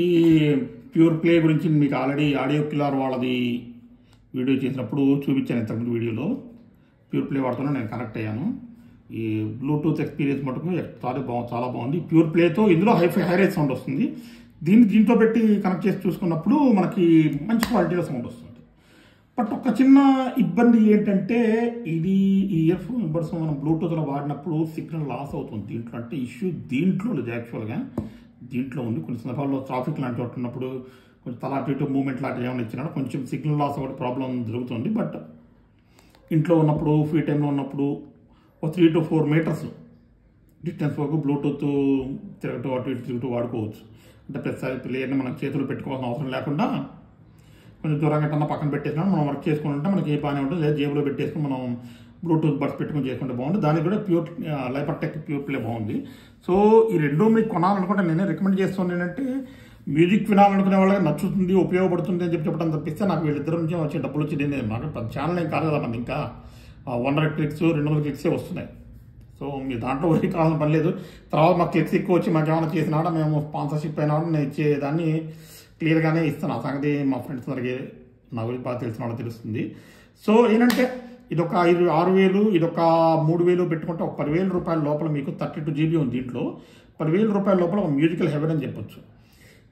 ఈ pure play గురించి మీకు ఆల్రెడీ ఆడియో కిల్లర్ వాళ్ళది వీడియో చేసినప్పుడు చూపించాను. ఇంతకుముందు వీడియోలో ప్యూర్ ప్లే వాడుతున్నా నేను కనెక్ట్ అయ్యాను. ఈ బ్లూటూత్ ఎక్స్పీరియన్స్ మటుకు చాలా బాగుంది. ప్యూర్ ప్లేతో ఇందులో హైరైజ్ సౌండ్ వస్తుంది. దీంట్లో పెట్టి కనెక్ట్ చేసి చూసుకున్నప్పుడు మనకి మంచి క్వాలిటీలో సౌండ్ వస్తుంది. బట్ ఒక చిన్న ఇబ్బంది ఏంటంటే ఈ ఇయర్ ఫోన్ బడ్స్ మనం బ్లూటూత్లో వాడినప్పుడు సిగ్నల్ లాస్ అవుతుంది. దీంట్లో అంటే ఇష్యూ దీంట్లో లేదు, యాక్చువల్గా దీంట్లో ఉంది. కొన్ని సందర్భాల్లో ట్రాఫిక్ లాంటి చోట ఉన్నప్పుడు కొంచెం తల అటు ఇటు మూవ్మెంట్ లాంటివి ఏమైనా ఇచ్చినా కొంచెం సిగ్నల్ లాస్ అవ్వడం ప్రాబ్లం జరుగుతుంది. బట్ ఇంట్లో ఉన్నప్పుడు ఫ్రీ టైంలో ఉన్నప్పుడు ఒక 3 to 4 మీటర్స్ డిస్టెన్స్ వరకు బ్లూటూత్ తిరగటం అటు ఇటు తిరుగుతూ వాడుకోవచ్చు. అంటే ప్రతిసారి ప్లేయర్ని మనం చేతులు పెట్టుకోవాల్సిన అవసరం లేకుండా కొంచెం దూరంగా ఎట్టన్నా పక్కన పెట్టేసినా మనం వర్క్ చేసుకుంటే మనకి ఏ పని ఉంటుంది, లేదా జేబులో పెట్టేసుకుని మనం బ్లూటూత్ బడ్స్ పెట్టుకుని చేసుకుంటే బాగుంది. దానికి కూడా లైపర్టెక్ ప్యూర్ ప్లే బాగుంది. సో ఈ రెండు మీకు కొనాలనుకుంటే నేనే రికమెండ్ చేస్తాను. ఏంటంటే మ్యూజిక్ వినాలనుకునే వాళ్ళకి నచ్చుతుంది, ఉపయోగపడుతుంది అని చెప్పడం తప్పిస్తే నాకు వీళ్ళిద్దరి నుంచి వచ్చే డబ్బులు వచ్చి నాకు ఛానల్ ఏం కాదు కదా, మనకి ఇంకా 100 క్లిక్స్ 200 క్లిక్సే వస్తున్నాయి. సో మీ దాంట్లో వరకు కావాల్సిన పని లేదు. తర్వాత మాకు క్లిక్స్ ఎక్కువ వచ్చి మాకు ఏమైనా చేసినా మేము స్పాన్సర్షిప్ అయినా నేను ఇచ్చేదాన్ని క్లియర్గానే ఇస్తాను. ఆ సంగతి మా ఫ్రెండ్స్ అందరికీ నా గురించి బాగా తెలిసిన వాళ్ళకి తెలుస్తుంది. సో ఏంటంటే ఇదొక 6,000 ఇదొక 3,000 పెట్టుకుంటే ఒక 10,000 రూపాయల లోపల మీకు 32 GB ఉంది. దీంట్లో 10,000 రూపాయల లోపల ఒక మ్యూజికల్ హెవెన్ అని చెప్పొచ్చు.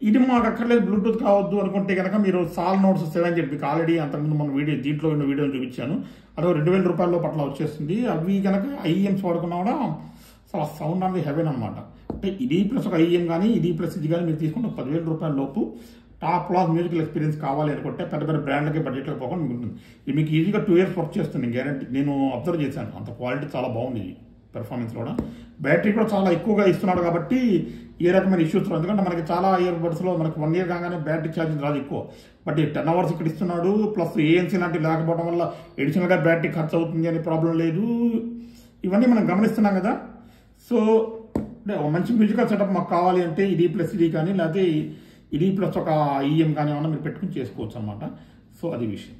ఇది మాకు అక్కర్లేదు బ్లూటూత్ కావద్దు అనుకుంటే కనుక మీరు సాల్ నోట్స్ 7 చెప్పి ఆల్రెడీ అంతకుముందు మన దీంట్లో ఉన్న వీడియోని చూపించాను. అదో 2,000 రూపాయల పట్ల వచ్చేస్తుంది. అవి కనుక ఐఎమ్స్ వాడుకున్నా కూడా అసలు సౌండ్ అనేది హెవెన్ అనమాట. అంటే ఇది ప్లస్ ఒక ఐఎం కానీ ఇది ప్లస్ ఇది కానీ మీరు తీసుకుంటే 10,000 రూపాయల లోపు టాప్ క్లాస్ మ్యూజికల్ ఎక్స్పీరియన్స్ కావాలి అనుకుంటే పెద్ద పెద్ద బ్రాండ్లకి బడ్జెట్లో పోకుండా మీకు ఉంటుంది. ఇది మీకు ఈజీగా 2 years వర్క్ చేస్తుంది గ్యారంటీ. నేను అబ్జర్వ్ చేశాను, అంత క్వాలిటీ చాలా బాగుంది. ఇది పెర్ఫార్మెన్స్ కూడా బ్యాటరీ కూడా చాలా ఎక్కువగా ఇస్తున్నాడు కాబట్టి ఏ రకమైన ఇష్యూస్ రాదు. ఎందుకంటే మనకి చాలా ఇయర్ బడ్స్లో మనకి 1 year కాగానే బ్యాటరీ ఛార్జింగ్ రాదు ఎక్కువ. బట్ ఈ 10 hours ఇక్కడ ఇస్తున్నాడు. ప్లస్ ఏఎన్సీ లాంటివి లేకపోవడం వల్ల ఎడిషనల్గా బ్యాటరీ ఖర్చు అవుతుంది అనే ప్రాబ్లం లేదు. ఇవన్నీ మనం గమనిస్తున్నాం కదా. సో అంటే మంచి మ్యూజికల్ సెటప్ మాకు కావాలి అంటే ఇది ప్లస్ ఇది కానీ లేకపోతే ఇది ప్లస్ ఒక ఈఎం కానీ ఏమన్నా మీరు పెట్టుకుని చేసుకోవచ్చు అనమాట. సో అది విషయం.